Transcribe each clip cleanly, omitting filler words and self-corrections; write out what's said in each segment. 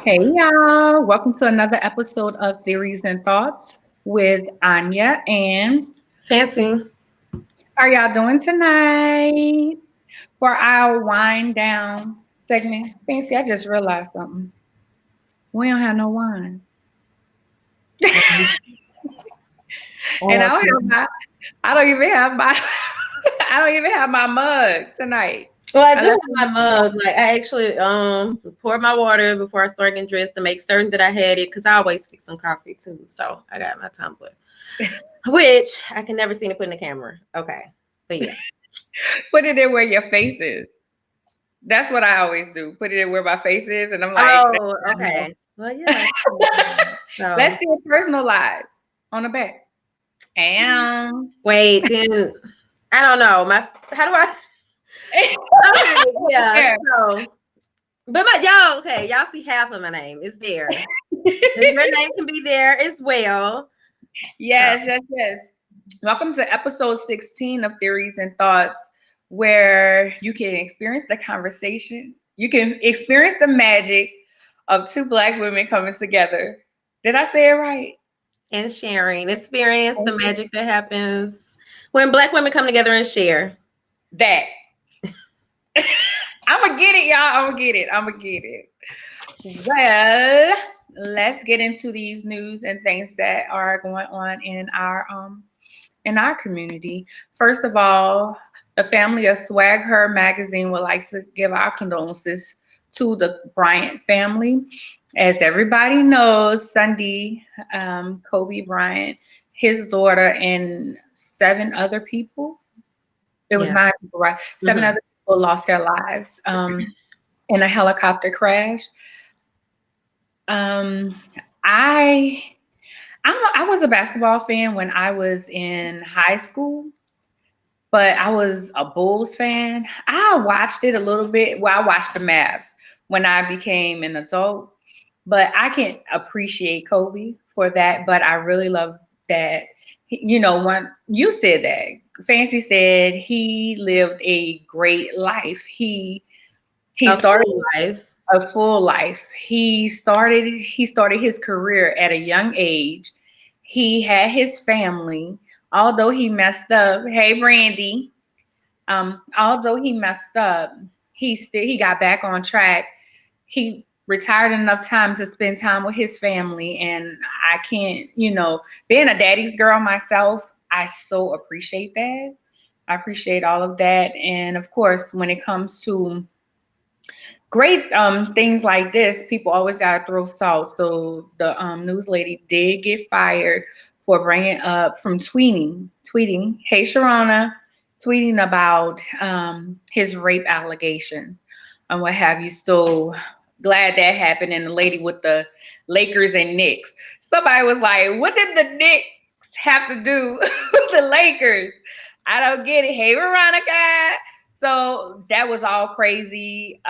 Hey y'all, welcome to another episode of Theories and Thoughts with Anya and Fancy. how are y'all doing tonight for our wind down segment? Fancy, I just realized something. We don't have no wine. And I don't even have my I don't even have my mug tonight. Well, I I do have left my mug. Like I actually poured my water before I started getting dressed to make certain that I had it because I always fix some coffee too. So I got my tumbler, which I can never seem to put in the camera. Okay, but yeah. put it in where your face is. That's what I always do. Put it in where my face is, and I'm like, Oh, okay. Well, yeah. let's So see your personal lives on the back. And wait, then I don't know. How do I? Okay, yeah. yeah. So, but my y'all, okay, y'all see half of my name. It's there. Your name can be there as well. So, Yes, yes, yes. Welcome to episode 16 of Theories and Thoughts, where you can experience the conversation. You can experience the magic of two Black women coming together. Did I say it right? and sharing experience the magic that happens when Black women come together and share. That. I'm going to get it, y'all. I'm going to get it. I'm going to get it. Well, let's get into these news and things that are going on in our community. First of all, the family of Swag Her magazine would like to give our condolences to the Bryant family. As everybody knows, Sunday, Kobe Bryant, his daughter, and seven other people. It was Yeah. nine people, right? Seven Mhm. other people lost their lives in a helicopter crash. Um, I I was a basketball fan when I was in high school, but I was a Bulls fan. I watched it a little bit. Well, I watched the Mavs when I became an adult, but I can appreciate Kobe for that. But I really love that. When you said that, Fancy said he lived a great life. He A started full life. a full life. He started his career at a young age. He had his family. Although he messed up, hey Brandy. Although he messed up, he got back on track. He retired enough time to spend time with his family, and I can't, being a daddy's girl myself, I so appreciate that. I appreciate all of that, and of course, when it comes to great things like this, people always got to throw salt. So the news lady did get fired for bringing up from tweeting, hey Sharona, tweeting about his rape allegations and what have you. So glad that happened. And the lady with the Lakers and Knicks, somebody was like, what did the Knicks have to do with the Lakers? I don't get it. Hey Veronica. So that was all crazy.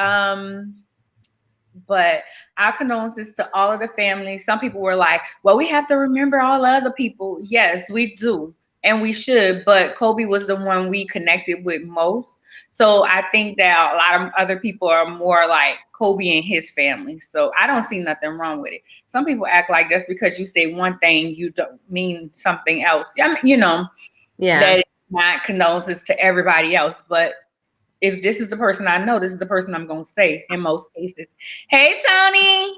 But our condolences to all of the families. Some people were like, well, we have to remember all the other people. Yes, we do. And we should. But Kobe was the one we connected with most. So I think that a lot of other people are more like Kobe and his family. So I don't see nothing wrong with it. Some people act like just because you say one thing, you don't mean something else. I mean, Yeah. that is not condolences to everybody else. But if this is the person I know, this is the person I'm going to say in most cases. Hey, Tony.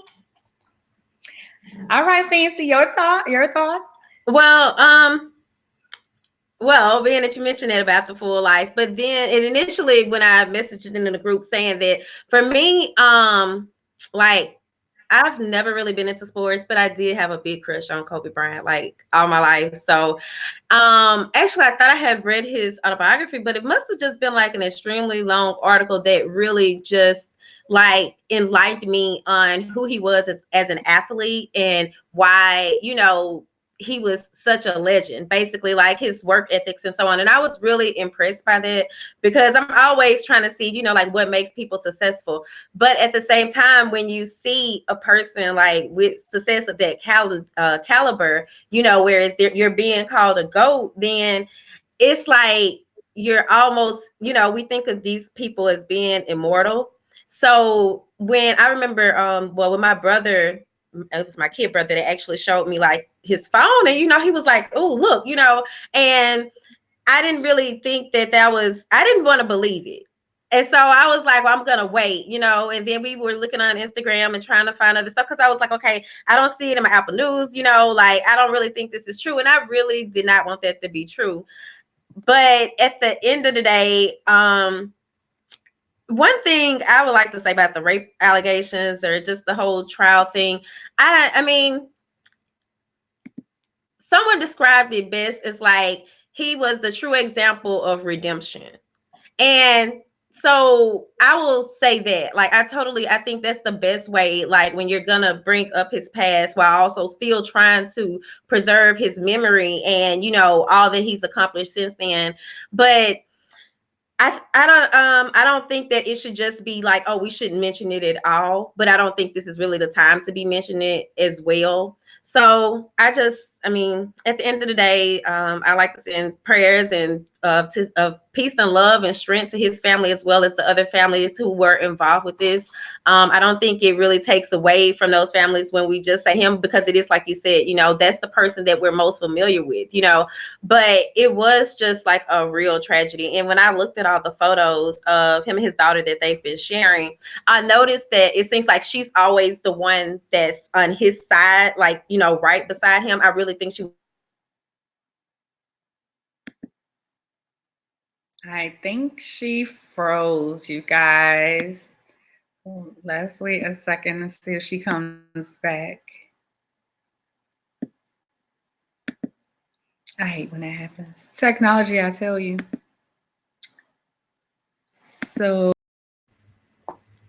All right, Fancy, your thoughts? Well, being that you mentioned that about the full life, but then and initially when I messaged it in the group saying that for me, like I've never really been into sports, but I did have a big crush on Kobe Bryant like all my life. So actually I thought I had read his autobiography, but it must have just been like an extremely long article that really just like enlightened me on who he was as an athlete and why, he was such a legend, basically, like his work ethics and so on. And I was really impressed by that because I'm always trying to see, like what makes people successful. But at the same time, when you see a person like with success of that caliber, whereas you're being called a GOAT, then it's like you're almost, we think of these people as being immortal. So when I remember, well, when my brother, it was my kid brother that actually showed me like his phone, and he was like, "Oh, look," and I didn't really think that was, I didn't want to believe it. And so I was like, well, I'm going to wait, and then we were looking on Instagram and trying to find other stuff because I was like, okay, I don't see it in my Apple News, like I don't really think this is true. And I really did not want that to be true. But at the end of the day, one thing I would like to say about the rape allegations or just the whole trial thing, I mean, someone described it best as like he was the true example of redemption. And so I will say that, like, I think that's the best way, like, when you're gonna bring up his past while also still trying to preserve his memory and, all that he's accomplished since then. But I don't think that it should just be like, oh, we shouldn't mention it at all. But I don't think this is really the time to be mentioning it as well. So I mean, at the end of the day, I like to send prayers and of peace and love and strength to his family as well as the other families who were involved with this. I don't think it really takes away from those families when we just say him, because it is like you said, that's the person that we're most familiar with, but it was just like a real tragedy. And when I looked at all the photos of him and his daughter that they've been sharing, I noticed that it seems like she's always the one that's on his side, like, right beside him. I really think she. I think she froze, you guys. Let's wait a second and see if she comes back. I hate when that happens. Technology, I tell you. So,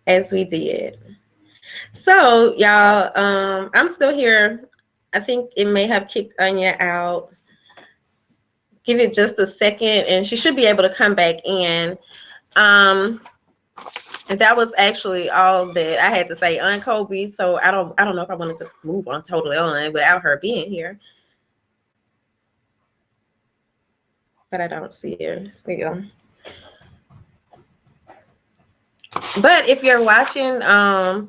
As we did. So, y'all, I'm still here. I think it may have kicked Anya out. Give it just a second, and she should be able to come back in. And that was actually all that I had to say on Kobe. So I don't know if I want to just move on totally on without her being here. But I don't see her still. But if you're watching,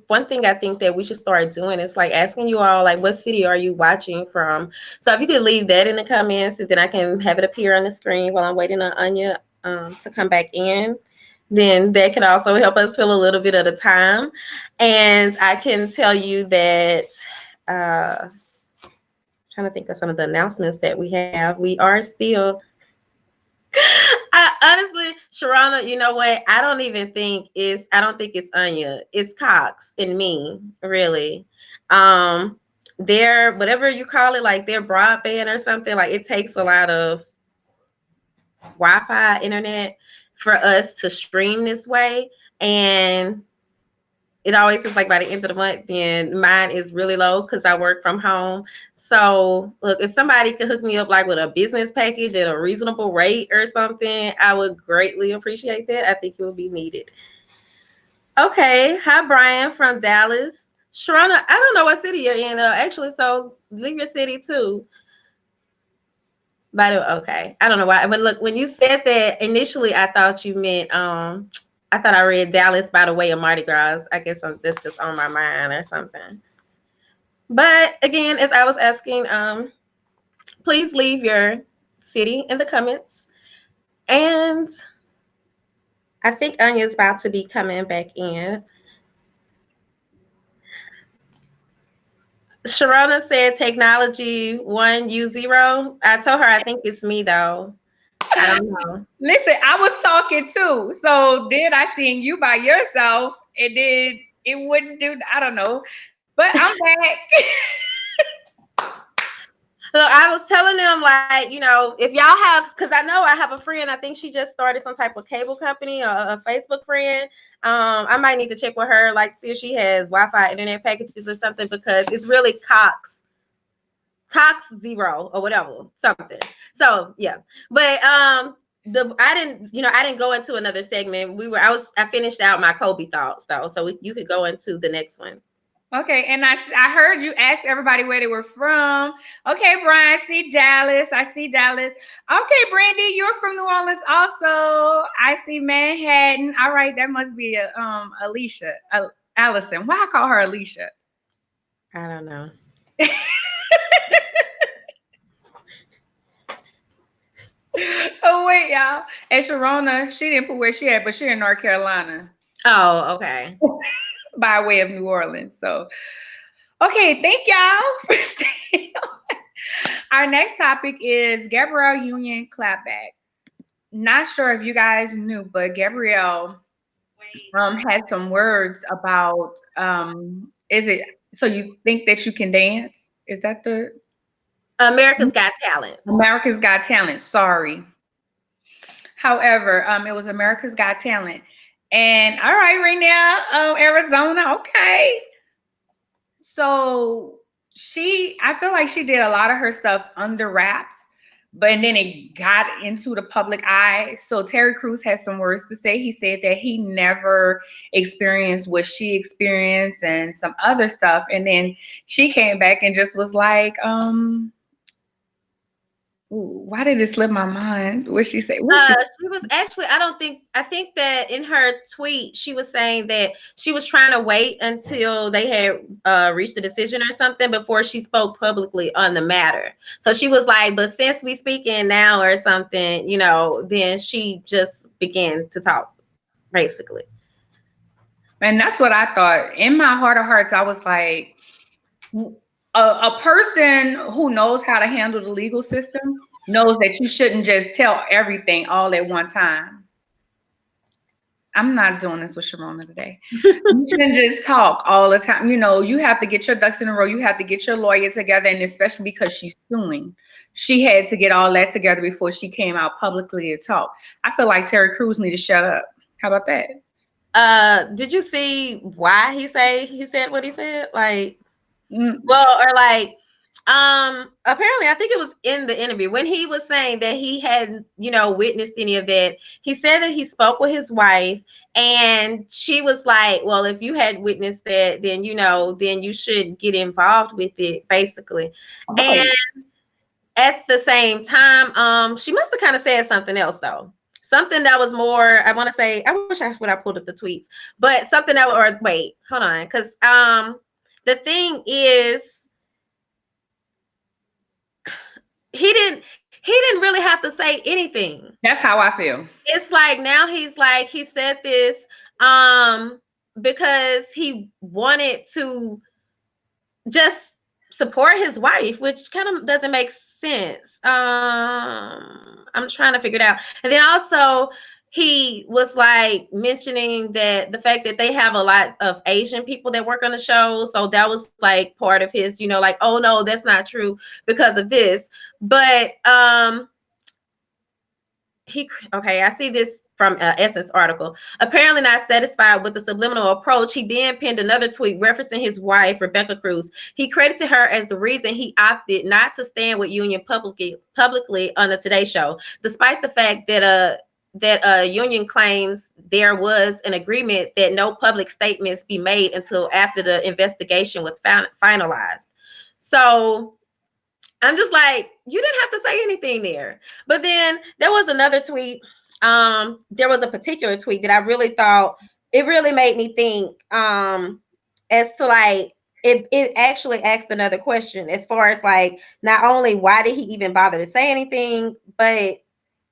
one thing I think that we should start doing is like asking you all, like, what city are you watching from? So if you could leave that in the comments, and then I can have it appear on the screen while I'm waiting on Anya to come back in. Then that can also help us fill a little bit of the time. And I can tell you that, trying to think of some of the announcements that we have. We are still, honestly, Sharana, you know what? I don't think it's Anya. It's Cox and me, really. Their, whatever you call it, like their broadband or something, like it takes a lot of Wi-Fi internet for us to stream this way. And it always is like by the end of the month, then mine is really low because I work from home. So look, if somebody could hook me up like with a business package at a reasonable rate or something, I would greatly appreciate that. I think it would be needed. Okay. Hi, Brian from Dallas. Sharona, I don't know what city you're in, actually, so leave your city too. By the way, okay. I don't know why. But look, when you said that initially, I thought you meant I thought I read Dallas by the way of Mardi Gras. I guess that's just on my mind or something. But again, as I was asking, please leave your city in the comments. And I think Anya's about to be coming back in. Sharona said technology 1U0. I told her I think it's me though. I don't know. Listen, I was talking too. So then I seen you by yourself, and then it wouldn't do, I don't know. But I'm back. Look, I was telling them, like, if y'all have, because I know I have a friend, I think she just started some type of cable company or a Facebook friend. I might need to check with her, like, see if she has Wi-Fi internet packages or something, because it's really Cox 0 or whatever, something. So yeah, but I didn't go into another segment. I finished out my Kobe thoughts though, so you could go into the next one. Okay, and I heard you ask everybody where they were from. Okay, Brian, I see Dallas. I see Dallas. Okay, Brandy, you're from New Orleans also. I see Manhattan. All right, that must be Alicia, Allison. Why I call her Alicia? I don't know. Oh wait, y'all. And Sharona, she didn't put where she at, but she in North Carolina Oh, okay. by way of New Orleans. So okay, thank y'all for staying. Our next topic is Gabrielle Union clapback. Not sure if you guys knew, but Gabrielle had some words about is it so you think that you can dance? Is that the America's Got Talent. America's Got Talent? Sorry. However, it was America's Got Talent. And all right, right now, Arizona, okay. So I feel like she did a lot of her stuff under wraps, but then it got into the public eye. So Terry Crews has some words to say. He said that he never experienced what she experienced and some other stuff. And then she came back and just was like, why did it slip my mind? What she say? She was actually, I think that in her tweet, she was saying that she was trying to wait until they had reached a decision or something before she spoke publicly on the matter. So she was like, but since we speaking now or something, then she just began to talk, basically. And that's what I thought. In my heart of hearts, I was like, a person who knows how to handle the legal system knows that you shouldn't just tell everything all at one time. I'm not doing this with Sharona today. You shouldn't just talk all the time. You have to get your ducks in a row. You have to get your lawyer together, and especially because she's suing, she had to get all that together before she came out publicly to talk. I feel like Terry Crews need to shut up. How about that? Did you see why he said what he said? Like, Mm. well, or like, apparently I think it was in the interview when he was saying that he hadn't, witnessed any of that. He said that he spoke with his wife and she was like, well, if you had witnessed that, then then you should get involved with it, basically. Oh. And at the same time, she must have kind of said something else though. Something that was more, I want to say, I wish I would have pulled up the tweets, but something that, or wait, hold on. Cause, the thing is, he didn't really have to say anything. That's how I feel. It's like now he's like, he said this because he wanted to just support his wife, which kind of doesn't make sense. I'm trying to figure it out. And then also he was like mentioning that the fact that they have a lot of Asian people that work on the show. So that was like part of his, like, oh no, that's not true because of this. But I see this from Essence article. Apparently not satisfied with the subliminal approach, he then penned another tweet referencing his wife, Rebecca Cruz. He credited her as the reason he opted not to stand with Union publicly on the Today Show, despite the fact that Union claims there was an agreement that no public statements be made until after the investigation was finalized. So I'm just like, you didn't have to say anything there. But then there was another tweet. There was a particular tweet that I really thought, it really made me think as to like, it actually asked another question as far as like, not only why did he even bother to say anything, but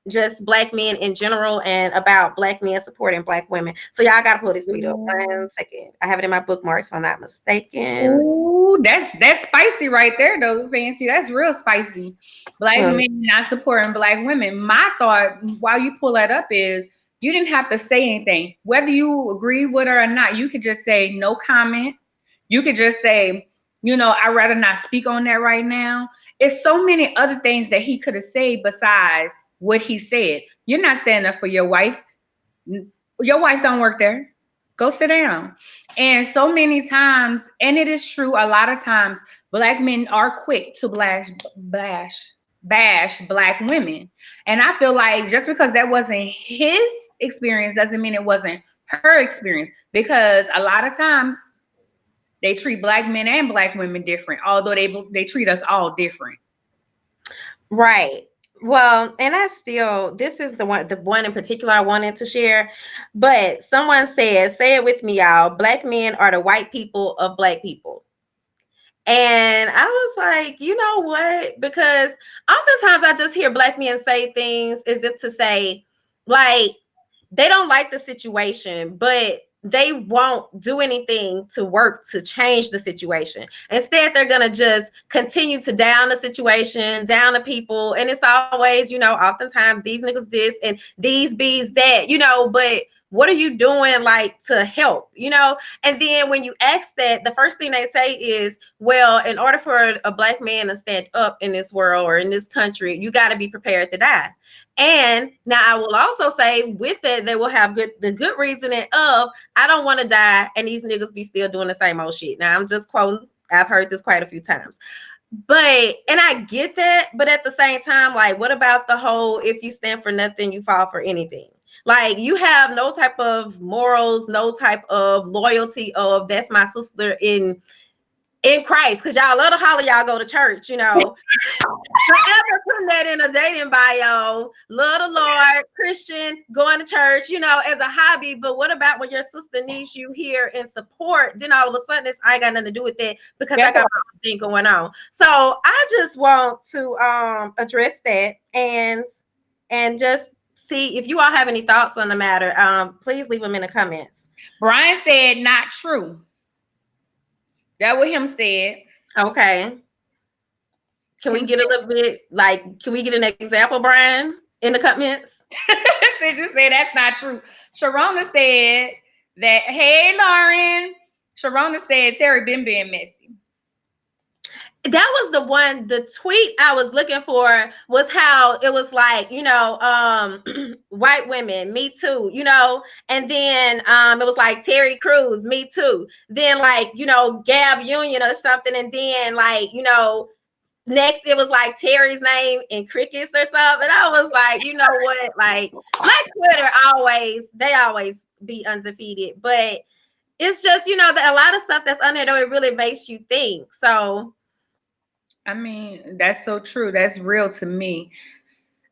just Black men in general and about Black men supporting Black women. So y'all gotta pull this tweet up 1 second. I have it in my bookmarks if I'm not mistaken. Ooh, that's spicy right there though, Fancy. That's real spicy. Black men not supporting Black women. My thought while you pull that up is you didn't have to say anything. Whether you agree with her or not, you could just say no comment. You could just say, I'd rather not speak on that right now. It's so many other things that he could have said besides what he said. You're not standing up for your wife. Your wife don't work there. Go sit down. And so many times, and it is true, a lot of times, Black men are quick to bash Black women. And I feel like just because that wasn't his experience doesn't mean it wasn't her experience. Because a lot of times, They treat black men and black women different, although they treat us all different. Right. Well, and I still, this is the one in particular I wanted to share. But someone says, say it with me, y'all. Black men are the white people of black people. And I was like, you know what? Because oftentimes I just hear black men say things as if to say, like, they don't like the situation, but they won't do anything to work to change the situation. Instead, they're going to just continue to down the situation, down the people. And it's always, oftentimes these niggas this and these bees that, but what are you doing like to help, And then when you ask that, the first thing they say is, well, in order for a black man to stand up in this world or in this country, you got to be prepared to die. And now I will also say with it, they will have the good reasoning of, I don't want to die and these niggas be still doing the same old shit. Now I'm just quoting, I've heard this quite a few times. But, and I get that, but at the same time, like, what about the whole, if you stand for nothing, you fall for anything? Like, you have no type of morals, no type of loyalty of, that's my sister in Christ, because y'all love to holler, y'all go to church, Forever putting that in a dating bio, love the Lord, Christian, going to church, as a hobby. But what about when your sister needs you here in support? Then all of a sudden, I ain't got nothing to do with that because I got my own thing going on. So I just want to address that and just see if you all have any thoughts on the matter. Please leave them in the comments. Brian said, "Not true." That what him said. Okay. Can we get a little bit, can we get an example, Brian, in the comments? They just say that's not true. Sharona said that, hey, Lauren. Sharona said Terry been being messy. That was the tweet I was looking for, was how it was like, white women, me too, and then it was like Terry Crews, me too. Then Gab Union or something, and then next it was like Terry's name in crickets or something. I was like, you know what? Like Twitter they always be undefeated. But it's just, that a lot of stuff that's on there though, it really makes you think. So I mean, that's so true. That's real to me.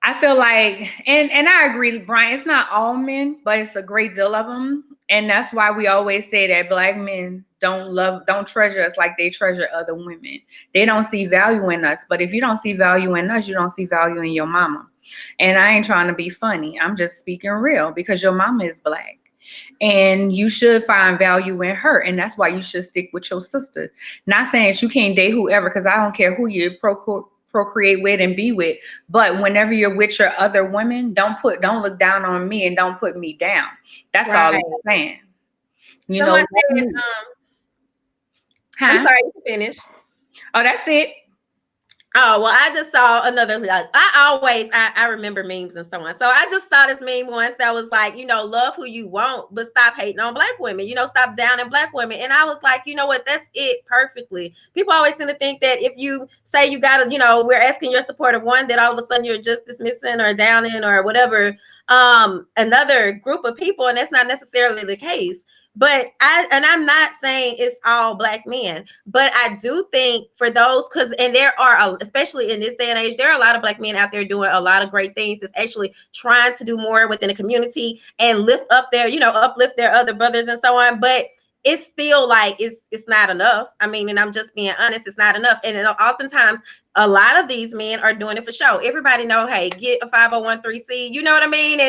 I feel like, and I agree, Brian, it's not all men, but it's a great deal of them. And that's why we always say that black men don't treasure us like they treasure other women. They don't see value in us. But if you don't see value in us, you don't see value in your mama. And I ain't trying to be funny. I'm just speaking real because your mama is black. And you should find value in her. And that's why you should stick with your sister. Not saying that you can't date whoever, because I don't care who you procreate with and be with, but whenever you're with your other women, don't look down on me and don't put me down. That's right. All I'm saying. Someone said, I'm sorry, you can finish. Oh, that's it. Oh, well, I just saw another, I remember memes and so on. So I just saw this meme once that was like, love who you want, but stop hating on black women, stop downing black women. And I was like, you know what, that's it perfectly. People always seem to think that if you say you got to, we're asking your support of one, that all of a sudden you're just dismissing or downing or whatever, another group of people. And that's not necessarily the case. But I'm not saying it's all black men, but I do think for those, and there are, especially in this day and age, there are a lot of black men out there doing a lot of great things that's actually trying to do more within the community and uplift their other brothers and so on. But it's still like, it's not enough. I mean, and I'm just being honest, it's not enough. And oftentimes a lot of these men are doing it for show. Everybody know, hey, get a 501(c), you know what I mean?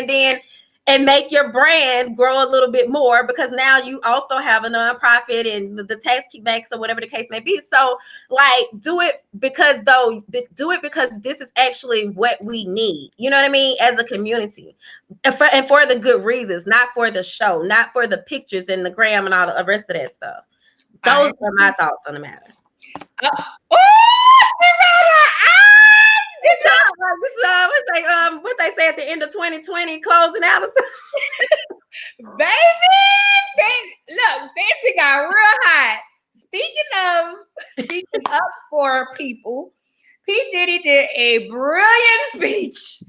And make your brand grow a little bit more, because now you also have a nonprofit and the tax kickbacks or whatever the case may be. So do it because this is actually what we need. You know what I mean? As a community, and for the good reasons, not for the show, not for the pictures and the gram and all the rest of that stuff. Those are my thoughts on the matter. Good job. This is what they say at the end of 2020, closing out. Baby, look, Fancy got real hot. Speaking up for people, P. Diddy did a brilliant speech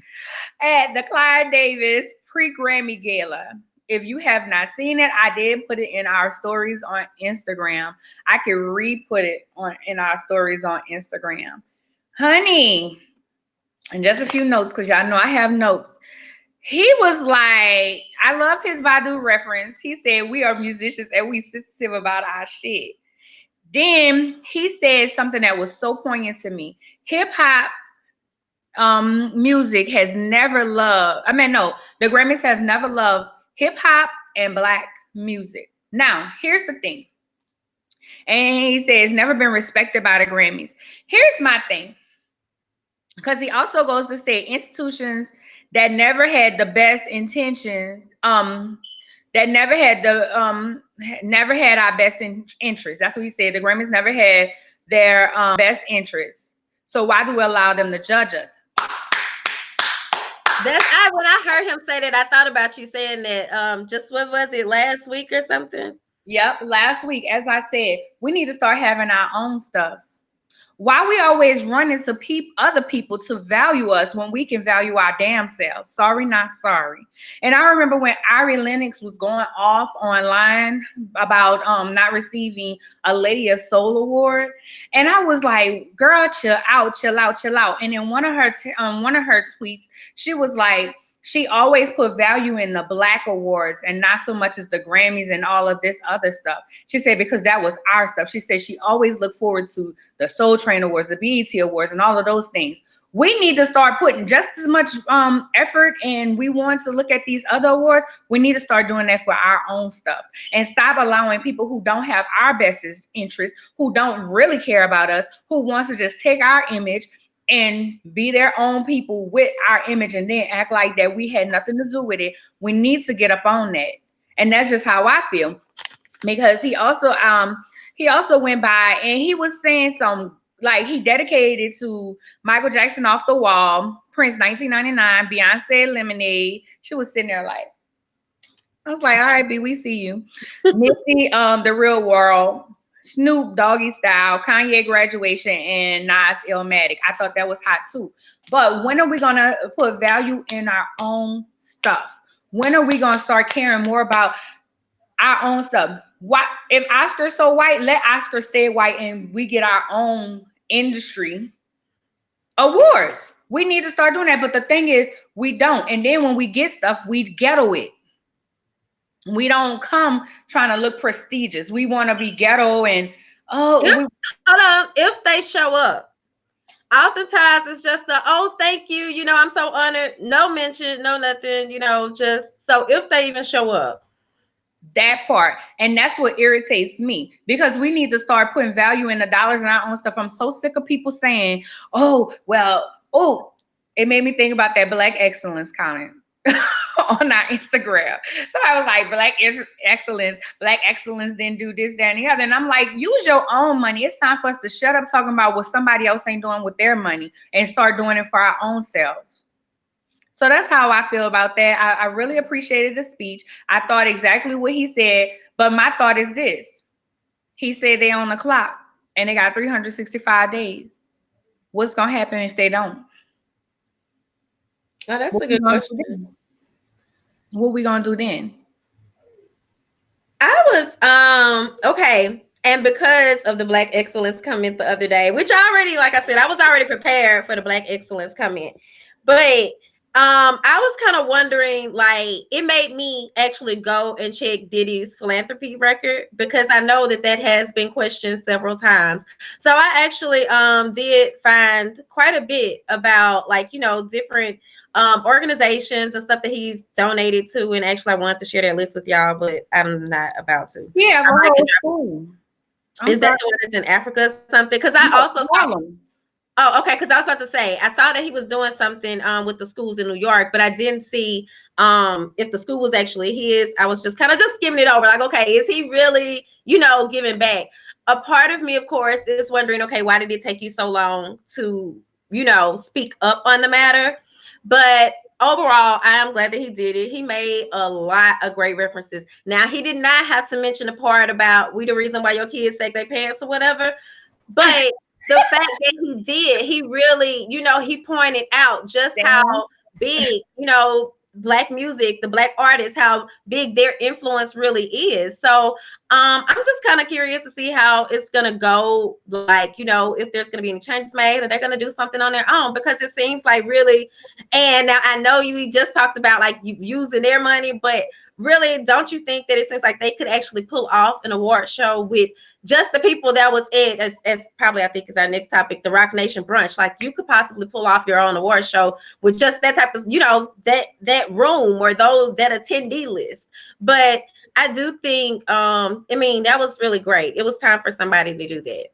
at the Clive Davis pre-Grammy Gala. if you have not seen it, I did put it in our stories on Instagram. I could re-put it on in our stories on Instagram. Honey, and just a few notes because y'all know I have notes. He was like, I love his Badu reference. He said, we are musicians and we sensitive about our shit. Then he said something that was so poignant to me. Hip hop music has never loved, the Grammys have never loved hip hop and black music. Now, here's the thing. And he says it's never been respected by the Grammys. Here's my thing. Because he also goes to say institutions that never had the best intentions, that never had our best interest. That's what he said. The Grammys never had their best interests. So why do we allow them to judge us? When I heard him say that, I thought about you saying that. Just what was it, last week or something? Yep, last week, as I said, we need to start having our own stuff. Why we always run into other people to value us when we can value our damn selves? Sorry, not sorry. And I remember when Ari Lennox was going off online about not receiving a Lady of Soul award, and I was like, "Girl, chill out, chill out, chill out." And in one of her tweets, she was like, she always put value in the Black awards and not so much as the Grammys and all of this other stuff. She said because that was our stuff. She said she always looked forward to the Soul Train Awards, the BET Awards, and all of those things. We need to start putting just as much effort, and we want to look at these other awards. We need to start doing that for our own stuff and stop allowing people who don't have our best interest, who don't really care about us, who wants to just take our image and be their own people with our image and then act like that we had nothing to do with it. We need to get up on that. And that's just how I feel. Because he also went by and he was saying some, like he dedicated to Michael Jackson, Off the Wall, Prince 1999, Beyonce, Lemonade. She was sitting there like, I was like, all right, B, we see you. Missy, The Real World, Snoop, Doggy Style, Kanye, Graduation, and Nas, Illmatic. I thought that was hot too. But when are we going to put value in our own stuff? When are we going to start caring more about our own stuff? Why, if Oscar's so white, let Oscar stay white and we get our own industry awards. We need to start doing that. But the thing is, we don't. And then when we get stuff, we ghetto it. We don't come trying to look prestigious. We want to be ghetto and hold on. If they show up, oftentimes it's just thank you. You know, I'm so honored. No mention, no nothing. You know, just so if they even show up. That part. And that's what irritates me because we need to start putting value in the dollars and our own stuff. I'm so sick of people saying, it made me think about that Black excellence comment on our Instagram. So I was like, Black excellence didn't do this, that, and the other. And I'm like, use your own money. It's time for us to shut up talking about what somebody else ain't doing with their money and start doing it for our own selves. So that's how I feel about that. I really appreciated the speech. I thought exactly what he said, but my thought is this. He said they on the clock and they got 365 days. What's going to happen if they don't? Oh, that's a good question. What we going to do then? I was, okay. And because of the Black excellence comment the other day, which like I said, I was already prepared for the Black excellence comment, but I was kind of wondering, like, it made me actually go and check Diddy's philanthropy record because I know that has been questioned several times. So I actually did find quite a bit about, like, you know, different organizations and stuff that he's donated to. And actually, I wanted to share that list with y'all, but I'm not about to. Yeah, is that the one that's in Africa or something? Because I also saw. Oh, okay. Because I was about to say, I saw that he was doing something with the schools in New York, but I didn't see if the school was actually his. I was just kind of skimming it over. Like, okay, is he really, you know, giving back? A part of me, of course, is wondering, okay, why did it take you so long to, you know, speak up on the matter? But overall, I am glad that he did it. He made a lot of great references. Now, he did not have to mention the part about we the reason why your kids take their pants or whatever, but the fact that he did, he really, you know, he pointed out just how big, you know, Black music, the Black artists, how big their influence really is. So I'm just kind of curious to see how it's gonna go. Like, if there's gonna be any changes made, or they're gonna do something on their own, because it seems like really. And now I know you just talked about like you using their money, but really, don't you think that it seems like they could actually pull off an award show with just the people that was in, as probably I think is our next topic, the Rock Nation brunch? Like, you could possibly pull off your own award show with just that type of, that room or those that attendee list. But I do think, I mean, that was really great. It was time for somebody to do that.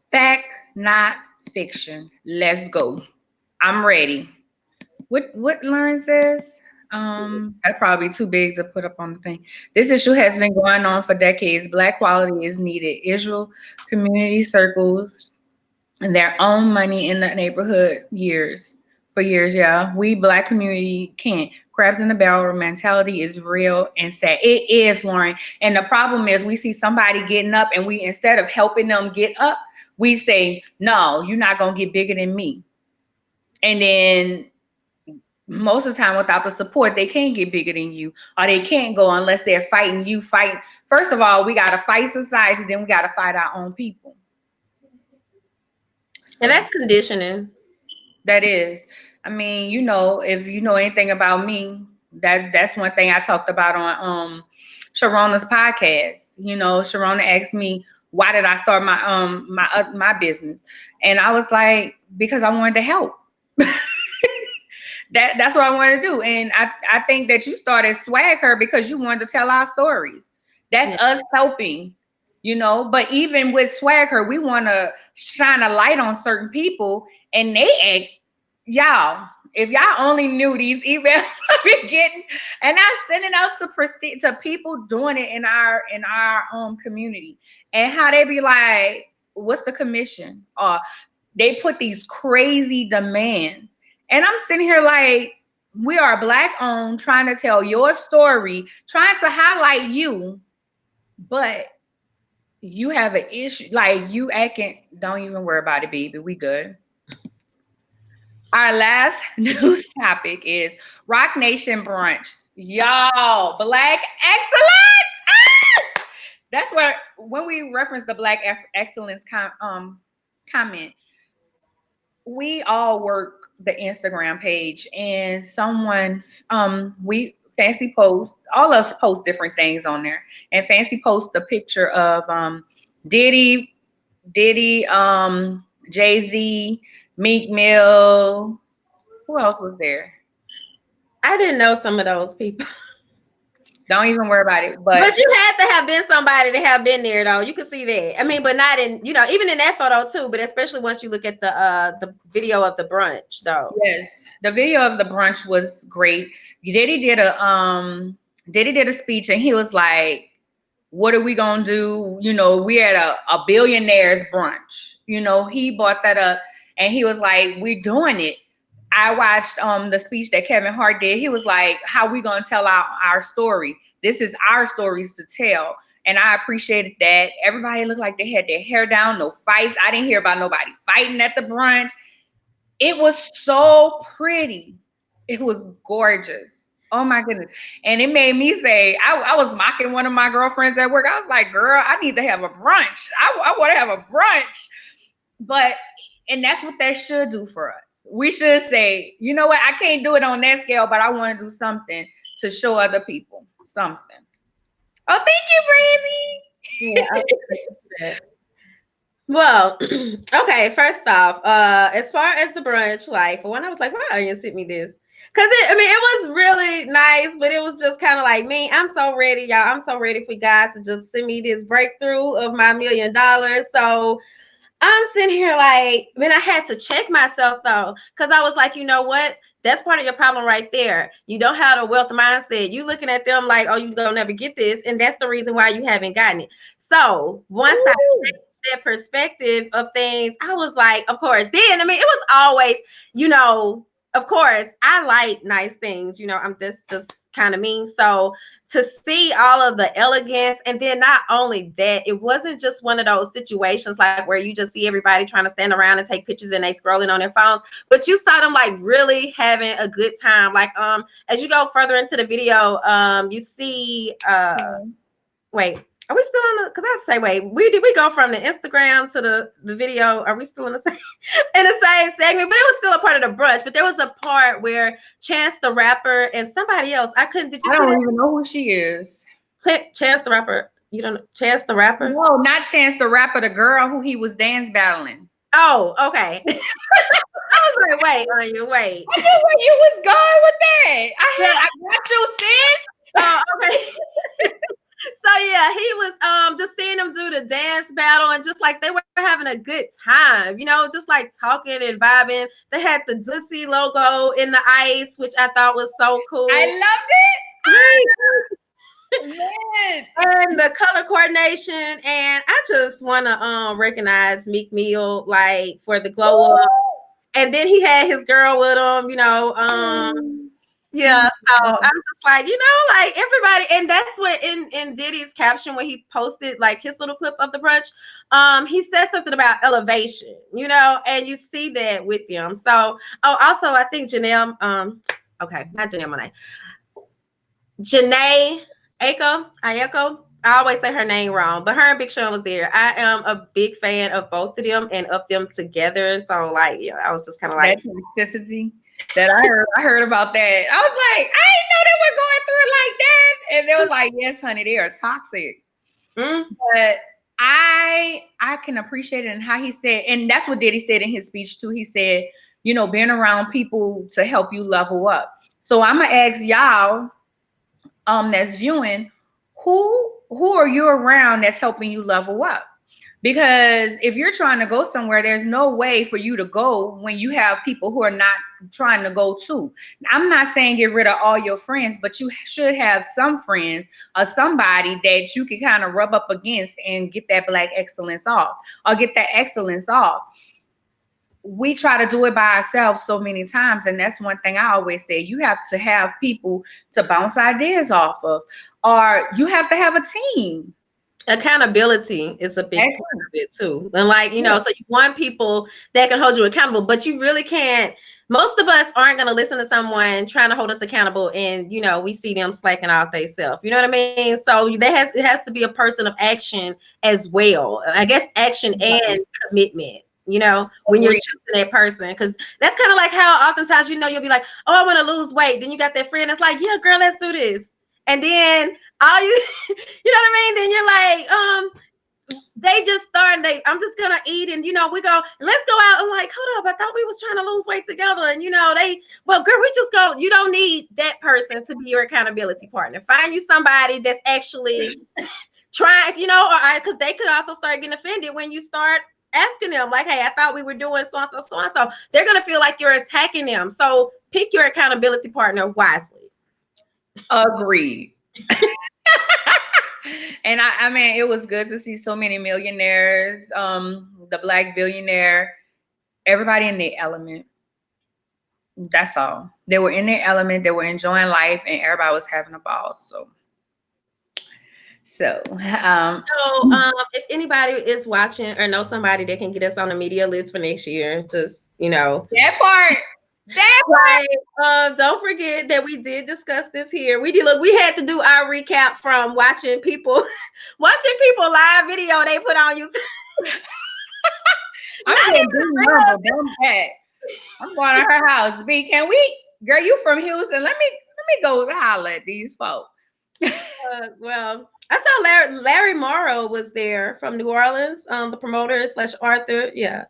Fact, not fiction. Let's go. I'm ready. What Lauren says? That's probably too big to put up on the thing. This issue has been going on for decades. Black quality is needed. Israel community circles and their own money in the neighborhood for years, yeah. We Black community can't. Crabs in the barrel mentality is real and sad. It is, Lauren. And the problem is we see somebody getting up and we, instead of helping them get up, we say, no, you're not going to get bigger than me. And then most of the time, without the support, they can't get bigger than you, or they can't go unless they're fighting you. First of all, we got to fight society, then we got to fight our own people. So, and that's conditioning. That is. I mean, if you know anything about me, that's one thing I talked about on Sharona's podcast. Sharona asked me, why did I start my business? And I was like, because I wanted to help. That's what I wanted to do. And I think that you started Swag Her because you wanted to tell our stories. That's us helping, But even with Swag Her, we want to shine a light on certain people, and they act, y'all. If y'all only knew these emails I've been getting, and I'm sending out to people doing it in our community, and how they be like, "What's the commission?" Or they put these crazy demands. And I'm sitting here like, we are Black owned, trying to tell your story, trying to highlight you, but you have an issue. Like, you acting, don't even worry about it, baby. We good. Our last news topic is Rock Nation brunch. Y'all, Black excellence. Ah! That's where, when we reference the Black excellence comment, we all work the Instagram page, and someone we Fancy post, all of us post different things on there, and Fancy post a picture of Diddy, Jay-Z, Meek Mill. Who else was there? I didn't know some of those people. Don't even worry about it. But you had to have been somebody to have been there, though. You could see that. I mean, but not in, even in that photo too. But especially once you look at the video of the brunch, though. Yes, the video of the brunch was great. Diddy did a speech, and he was like, "What are we gonna do? We at a billionaire's brunch." He brought that up, and he was like, "We're doing it." I watched the speech that Kevin Hart did. He was like, how we gonna tell our story? This is our stories to tell. And I appreciated that. Everybody looked like they had their hair down, no fights. I didn't hear about nobody fighting at the brunch. It was so pretty. It was gorgeous. Oh my goodness. And it made me say, I was mocking one of my girlfriends at work. I was like, girl, I need to have a brunch. I want to have a brunch. And that's what that should do for us. We should say, you know what? I can't do it on that scale, but I want to do something to show other people something. Oh, thank you, Brandy. Yeah, well, okay. First off, as far as the brunch, like, for one, I was like, why Arnya sent me this? Because it was really nice, but it was just kind of like, me, I'm so ready, y'all. I'm so ready for God to just send me this breakthrough of my $1 million. So I'm sitting here like, then I had to check myself though, because I was like, you know what? That's part of your problem right there. You don't have a wealth mindset. You looking at them like, oh, you gonna never get this, and that's the reason why you haven't gotten it. So once I checked that perspective of things, I was like, of course. Then it was always, of course, I like nice things. I'm this just kind of mean. So to see all of the elegance, and then not only that, it wasn't just one of those situations like where you just see everybody trying to stand around and take pictures and they scrolling on their phones, but you saw them like really having a good time. Like as you go further into the video, you see wait, are we still on the, because I have to say, wait, did we go from the Instagram to the video? Are we still in the same segment? But it was still a part of the brunch. But there was a part where Chance the Rapper and somebody else, I couldn't, did you see I don't that? even know who she is. Chance the Rapper. You don't know Chance the Rapper? No, not Chance the Rapper, the girl who he was dance battling. Oh, okay. I was like, wait, Arnya, wait. I knew where you was going with that. I got you, sis. Oh, okay. So yeah, he was just seeing them do the dance battle, and just like they were having a good time, you know, just like talking and vibing. They had the Dussy logo in the ice, which I thought was so cool. I loved it. And the color coordination, and I just want to recognize Meek Mill like for the glow up. And then he had his girl with him, you know. Yeah, so I'm just like, you know, like everybody, and that's what in Diddy's caption when he posted like his little clip of the brunch, he said something about elevation, you know, and you see that with them. So, also I think Janelle, okay, not Janelle Monáe, Janae Aiko. I always say her name wrong, but her and Big Sean was there. I am a big fan of both of them and of them together. So, like, yeah, I was just kind of like that toxicity that I heard about that. I was like, I didn't know they were going through it like that. And they was like, yes, honey, they are toxic. But I can appreciate it and how he said, and that's what Diddy said in his speech too. He said, you know, being around people to help you level up. So I'm gonna ask y'all, that's viewing, who are you around that's helping you level up? Because if you're trying to go somewhere, there's no way for you to go when you have people who are not trying to go too. I'm not saying get rid of all your friends, but you should have some friends or somebody that you can kind of rub up against and get that black excellence off or get that excellence off. We try to do it by ourselves so many times. And that's one thing I always say. You have to have people to bounce ideas off of, or you have to have a team. Accountability is a big part of it too. And like, you know, so you want people that can hold you accountable, but you really can't. Most of us aren't going to listen to someone trying to hold us accountable and, you know, we see them slacking off themselves. You know what I mean? So it has to be a person of action as well. I guess action and commitment. You know, when you're choosing that person, because that's kind of like how oftentimes, you know, you'll be like, oh, I want to lose weight. Then you got that friend that's like, yeah, girl, let's do this. And then all you, you know what I mean? Then you're like, they just start, I'm just going to eat. And, you know, we go, let's go out. I'm like, hold up. I thought we was trying to lose weight together. And, you know, well, girl, we just go, you don't need that person to be your accountability partner. Find you somebody that's actually trying, you know, or because they could also start getting offended when you start asking them like, hey, I thought we were doing so. They're going to feel like you're attacking them. So pick your accountability partner wisely. Agreed. And I mean, it was good to see so many millionaires, the black billionaire, everybody in their element. That's all. They were in their element. They were enjoying life, and everybody was having a ball. So, if anybody is watching or know somebody that can get us on the media list for next year, just, you know, that part. Don't forget that we did discuss this here. We had to do our recap from watching people live video they put on YouTube. I'm going to her house. B, can we, girl, you from Houston? Let me go holler at these folks. Well, I saw Larry Morrow was there from New Orleans, the promoter / Arthur. Yeah.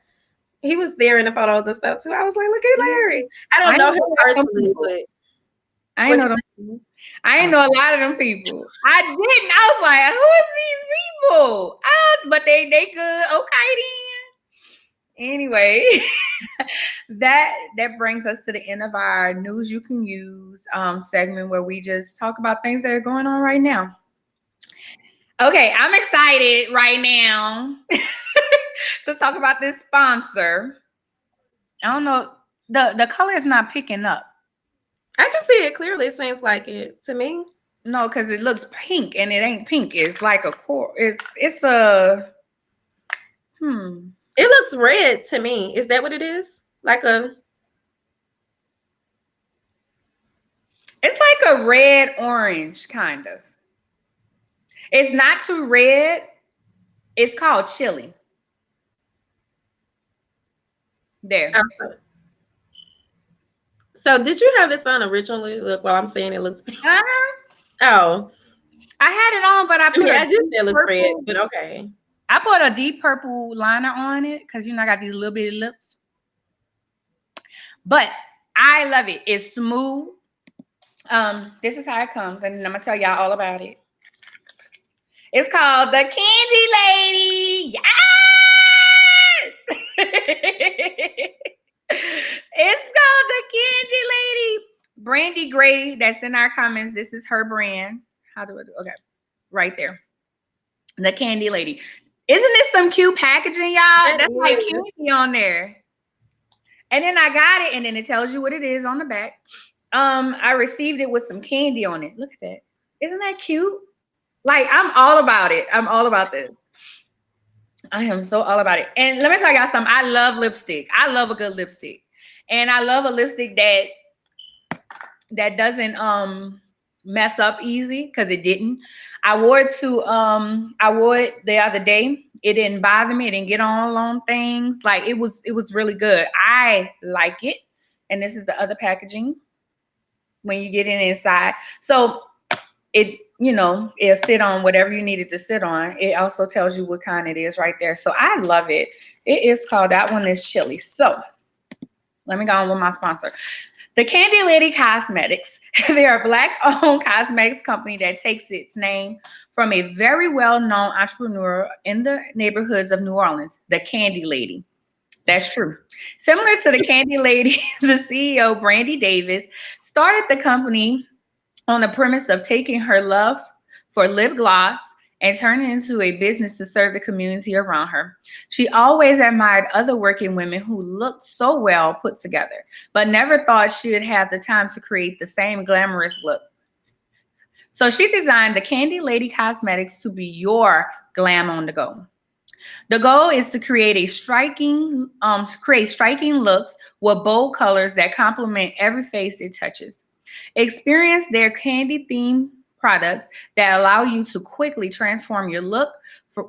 He was there in the photos and stuff too. I was like, look at Larry. I don't know him personally, but I know them. I ain't know a lot of them people. I didn't. I was like, who is these people? But they good. Okay then. Anyway, that brings us to the end of our news you can use segment where we just talk about things that are going on right now. Okay, I'm excited right now to talk about this sponsor. I don't know. The color is not picking up. I can see it clearly. It seems like it to me. No, because it looks pink and it ain't pink. It's like a core. It's a It looks red to me. Is that what it is? Like a It's like a red orange kind of. It's not too red. It's called chili. There. So did you have this on originally? Look, while I'm saying it looks pink. Uh-huh. Oh. I had it on, but I I put mean, a I did say it deep looked red, purple. but okay. I put a deep purple liner on it because I got these little bitty lips. But I love it. It's smooth. This is how it comes, and I'm gonna tell y'all all about it. It's called the Candy Lady. Yes. It's called the Candy Lady. Brandy Gray, that's in our comments. This is her brand. How do I do? Okay, right there. The Candy Lady. Isn't this some cute packaging, y'all? That's like candy on there. And then I got it, and then it tells you what it is on the back. I received it with some candy on it. Look at that. Isn't that cute? Like, I'm all about it. I'm all about this. I am so all about it. And let me tell y'all something. I love lipstick. I love a good lipstick. And I love a lipstick that doesn't mess up easy, because it didn't. I wore it the other day. It didn't bother me. It didn't get all on things. Like, it was really good. I like it. And this is the other packaging when you get it inside. So it'll sit on whatever you need it to sit on. It also tells you what kind it is right there. So I love it. It is called, that one is chili. So let me go on with my sponsor. The Candy Lady Cosmetics. They're a Black-owned cosmetics company that takes its name from a very well-known entrepreneur in the neighborhoods of New Orleans, the Candy Lady. That's true. Similar to the Candy Lady, the CEO, Brandy Davis, started the company on the premise of taking her love for lip gloss and turning it into a business to serve the community around her. She always admired other working women who looked so well put together, but never thought she would have the time to create the same glamorous look. So she designed the Candy Lady Cosmetics to be your glam on the go. The goal is to create striking looks with bold colors that complement every face it touches. Experience their candy themed products that allow you to quickly transform your look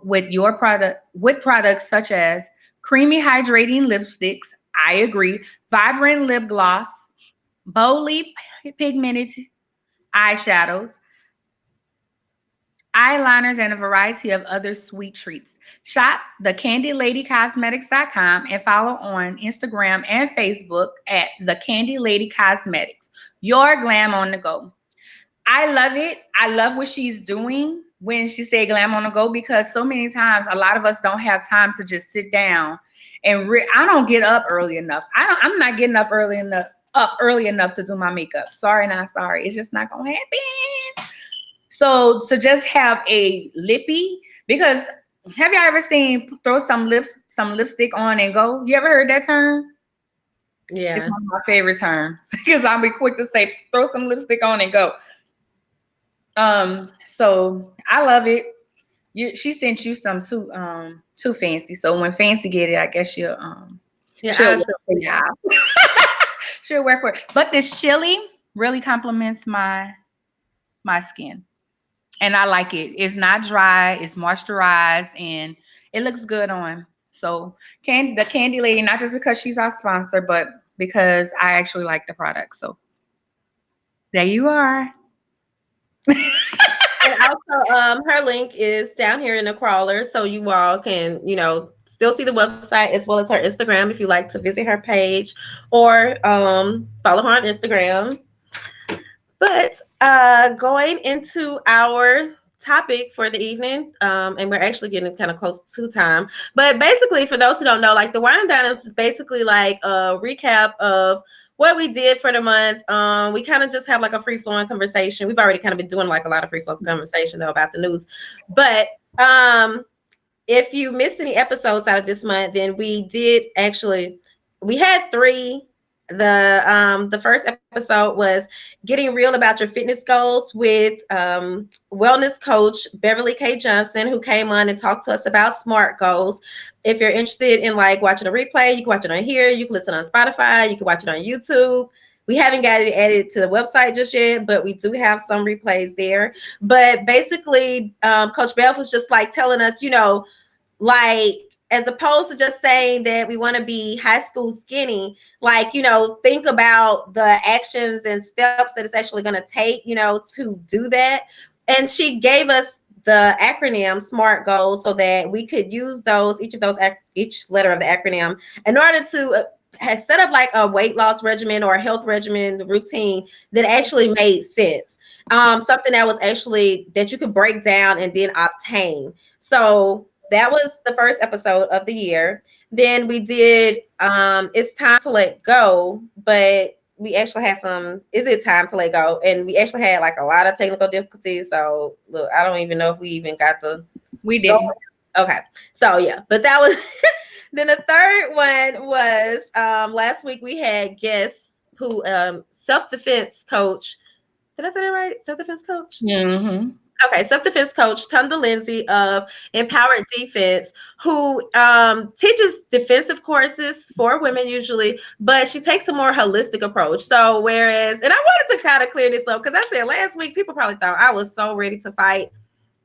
with products such as creamy hydrating lipsticks. I agree. Vibrant lip gloss, boldly pigmented eyeshadows, eyeliners, and a variety of other sweet treats. Shop thecandyladycosmetics.com and follow on Instagram and Facebook at The Candy Lady Cosmetics. Your glam on the go. I love it. I love what she's doing when she said glam on the go, because so many times a lot of us don't have time to just sit down and I don't get up early enough. I'm not getting up early enough to do my makeup. Sorry, not sorry. It's just not gonna happen. So to just have a lippy, because have y'all ever seen throw some lipstick on and go? You ever heard that term? Yeah. It's one of my favorite terms, because I'll be quick to say throw some lipstick on and go. So I love it. She sent you some too Fancy. So when Fancy get it, I guess she'll she'll wear for it. But this chili really complements my skin. And I like it. It's not dry, it's moisturized, and it looks good on. So the Candy Lady, not just because she's our sponsor, but because I actually like the product. So there you are. And also, her link is down here in the crawler, so you all can, still see the website as well as her Instagram if you like to visit her page or follow her on Instagram. But going into our topic for the evening, and we're actually getting kind of close to time. But basically, for those who don't know, like the wind down is basically like a recap of what we did for the month. We kind of just have like a free flowing conversation. We've already kind of been doing like a lot of free flowing conversation though about the news. But if you missed any episodes out of this month, then we had three The first episode was getting real about your fitness goals with wellness coach Beverly K. Johnson, who came on and talked to us about SMART goals. If you're interested in like watching a replay, you can watch it on here. You can listen on Spotify. You can watch it on YouTube. We haven't got it added to the website just yet, but we do have some replays there. But basically, Coach Bev was just like telling us, like, as opposed to just saying that we want to be high school skinny, like, think about the actions and steps that it's actually going to take, to do that. And she gave us the acronym SMART goals so that we could use those, each letter of the acronym, in order to set up like a weight loss regimen or a health regimen routine that actually made sense. Something that was actually that you could break down and then obtain. So that was the first episode of the year. Then we did It's Time to Let Go, but we actually had some Is It Time to Let Go? And we actually had like a lot of technical difficulties. So look, I don't even know if we even got the We go. didn't. Okay. So yeah, but that was then the third one was last week we had guests who self-defense coach. Did I say that right? Self-defense coach? Mm-hmm. Okay, self-defense coach Tunda Lindsay of Empowered Defense, who teaches defensive courses for women usually, but she takes a more holistic approach. So whereas, and I wanted to kind of clear this up because I said last week people probably thought I was so ready to fight,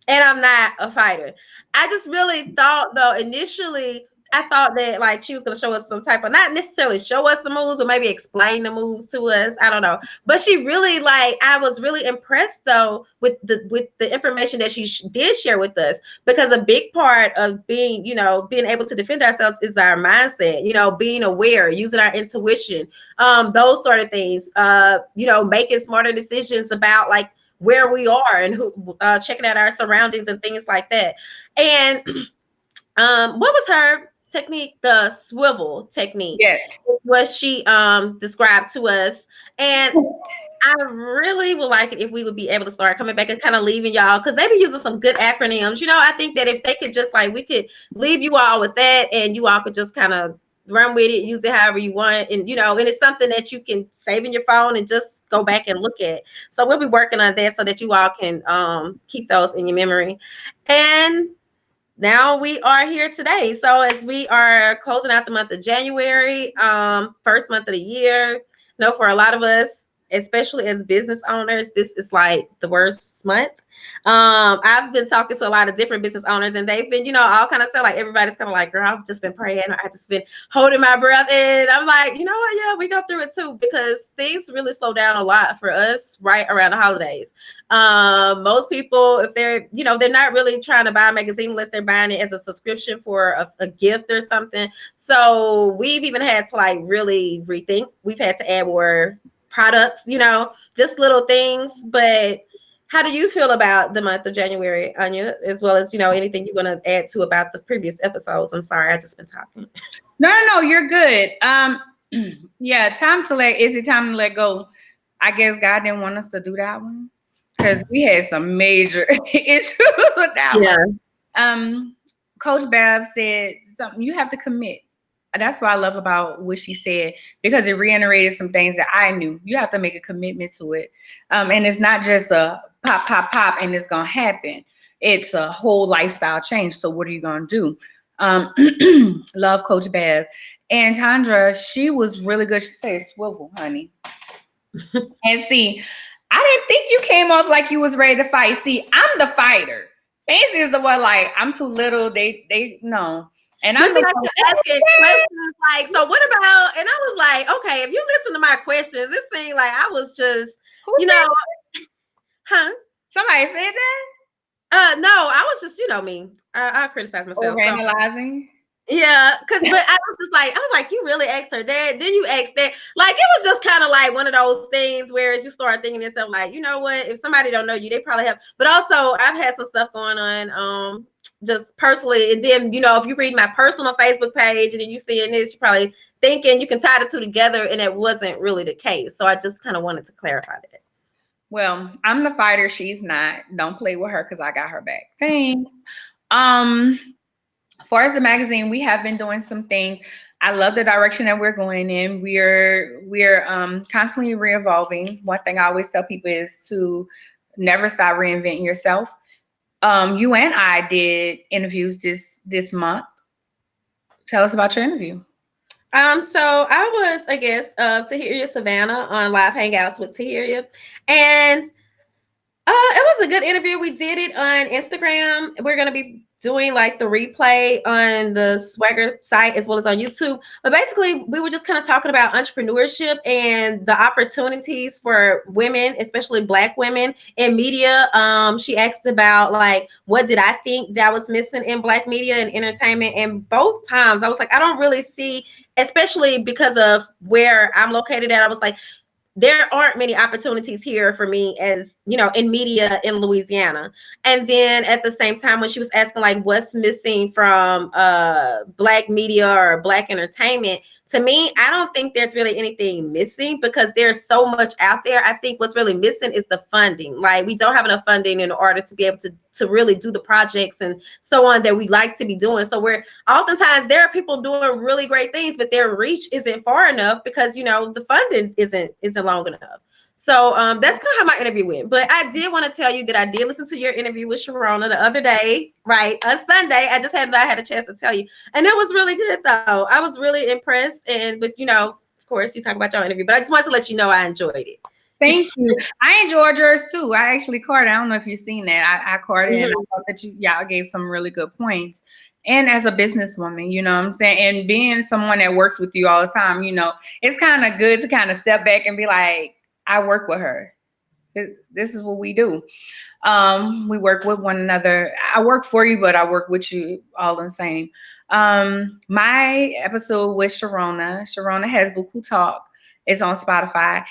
and I'm not a fighter. I just really thought though initially I thought that like she was going to show us some type of, not necessarily show us the moves, but maybe explain the moves to us. I don't know, but she really like I was really impressed though with the information that she did share with us, because a big part of being being able to defend ourselves is our mindset. Being aware, using our intuition, those sort of things. Making smarter decisions about like where we are and who, checking out our surroundings and things like that. And what was her technique? The swivel technique, Yeah. what she described to us. And I really would like it if we would be able to start coming back and kind of leaving y'all, because they be using some good acronyms. I think that if they could just like, we could leave you all with that and you all could just kind of run with it, use it however you want. And, and it's something that you can save in your phone and just go back and look at. So we'll be working on that so that you all can keep those in your memory. And now we are here today. So as we are closing out the month of January, first month of the year, for a lot of us, especially as business owners, this is like the worst month. I've been talking to a lot of different business owners, and they've been, all kind of stuff. Like everybody's kind of like, girl, I've just been praying. I've just been holding my breath. And I'm like, you know what? Yeah, we go through it too, because things really slow down a lot for us right around the holidays. Most people, if they're, they're not really trying to buy a magazine unless they're buying it as a subscription for a gift or something. So we've even had to like really rethink. We've had to add more products, just little things. But how do you feel about the month of January, Anya, as well as, anything you want to add to about the previous episodes? I'm sorry, I just been talking. No, you're good. Yeah, is it time to let go? I guess God didn't want us to do that one because we had some major issues with that one. Coach Bev said something, you have to commit. That's what I love about what she said, because it reiterated some things that I knew. You have to make a commitment to it. And it's not just a pop, pop, pop, and it's going to happen. It's a whole lifestyle change. So what are you going to do? Love Coach Bev. And Tandra, she was really good. She said, swivel, honey. And see, I didn't think you came off like you was ready to fight. See, I'm the fighter. Fancy is the one like, I'm too little. They no. And I'm like asking questions like, so what about? And I was like, okay, if you listen to my questions, it seemed like I was just, huh? Somebody said that? No, I was just, me. I criticize myself. Overanalyzing. Yeah, but I was like, you really asked her that? Then you asked that. Like, it was just kind of like one of those things where you start thinking to yourself, like, you know what? If somebody don't know you, they probably have. But also, I've had some stuff going on, just personally. And then, if you read my personal Facebook page and then you seeing this, you're probably thinking you can tie the two together, and it wasn't really the case. So I just kind of wanted to clarify that. Well, I'm the fighter. She's not. Don't play with her because I got her back. Thanks. As far as the magazine, we have been doing some things. I love the direction that we're going in. We're constantly re-evolving. One thing I always tell people is to never stop reinventing yourself. You and I did interviews this month. Tell us about your interview. So I was a guest of Tahiria Savannah on Live Hangouts with Tahiria, and it was a good interview. We did it on Instagram. We're gonna be doing like the replay on the Swagger site as well as on YouTube. But basically, we were just kind of talking about entrepreneurship and the opportunities for women, especially Black women in media. She asked about like what did I think that was missing in Black media and entertainment, and both times I was like, I don't really see, especially because of where I'm located at. I was like, there aren't many opportunities here for me, as you know, in media in Louisiana. And then at the same time, when she was asking like what's missing from Black media or Black entertainment, to me, I don't think there's really anything missing because there's so much out there. I think what's really missing is the funding. Like we don't have enough funding in order to be able to really do the projects and so on that we like to be doing. So we're oftentimes there are people doing really great things, but their reach isn't far enough because you know the funding isn't long enough. So that's kind of how my interview went. But I did want to tell you that I did listen to your interview with Sharona the other day, right? On Sunday. I had a chance to tell you. And it was really good though. I was really impressed. And but you know, of course, you talk about your interview, but I just wanted to let you know I enjoyed it. Thank you. I enjoyed yours too. I actually caught it. I don't know if you've seen that. I caught it, and I thought that y'all gave some really good points. And as a businesswoman, you know what I'm saying? And being someone that works with you all the time, you know, it's kind of good to kind of step back and be like, I work with her. This is what we do. We work with one another. I work for you, but I work with you all the same. My episode with Sharona. Sharona has Buku Talk. It's on Spotify.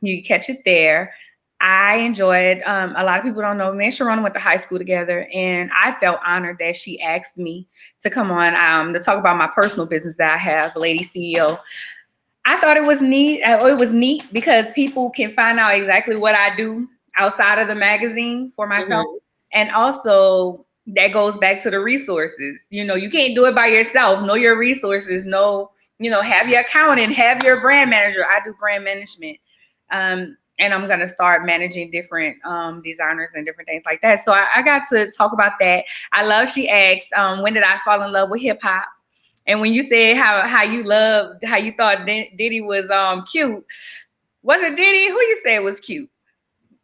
You can catch it there. I enjoyed. A lot of people don't know me and Sharona went to high school together, and I felt honored that she asked me to come on to talk about my personal business that I have, Lady CEO. I thought it was neat. It was neat because people can find out exactly what I do outside of the magazine for myself. And also that goes back to the resources. You know, you can't do it by yourself. Know your resources. Have your accountant, have your brand manager. I do brand management. And I'm going to start managing different designers and different things like that. So I got to talk about that. I love, she asked, when did I fall in love with hip hop? And when you said how you thought Diddy was cute, was it Diddy? Who you said was cute